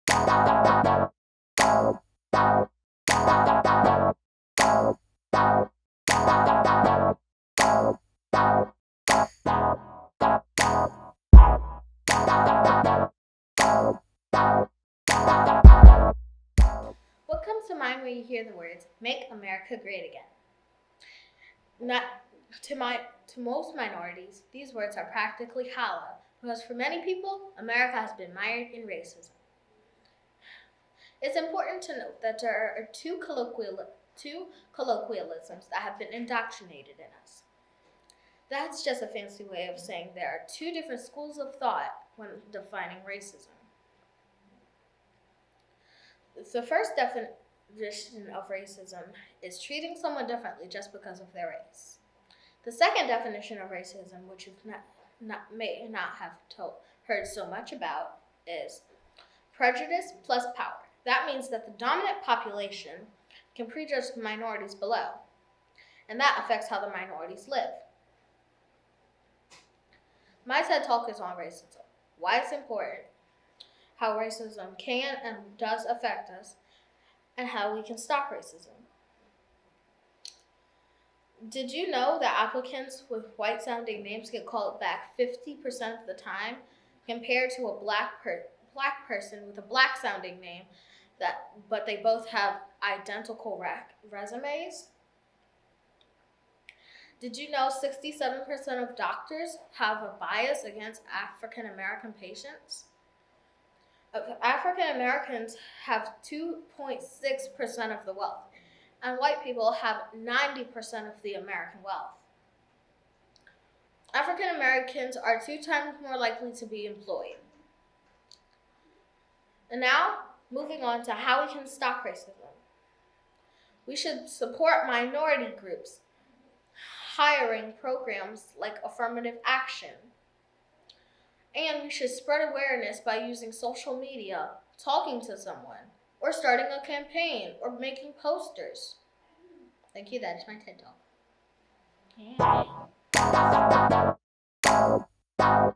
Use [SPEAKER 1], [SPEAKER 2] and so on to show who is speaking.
[SPEAKER 1] What comes to mind when you hear the words, "Make America Great Again"? Not to most minorities, these words are practically hollow, because for many people, America has been mired in racism. It's important to note that there are two colloquialisms that have been indoctrinated in us. That's just a fancy way of saying there are two different schools of thought when defining racism. The first definition of racism is treating someone differently just because of their race. The second definition of racism, which you may not have heard so much about, is prejudice plus power. That means that the dominant population can prejudge minorities below, and that affects how the minorities live. My TED Talk is on racism, why it's important, how racism can and does affect us, and how we can stop racism. Did you know that applicants with white-sounding names get called back 50% of the time, compared to a black person with a black-sounding name, but they both have identical resumes? Did you know 67% of doctors have a bias against African American patients? African Americans have 2.6% of the wealth, and white people have 90% of the American wealth. African Americans are 2 times more likely to be employed. And now, moving on to how we can stop racism. We should support minority groups, hiring programs like affirmative action. And we should spread awareness by using social media, talking to someone, or starting a campaign, or making posters. Thank you, that is my TED Talk. Yeah.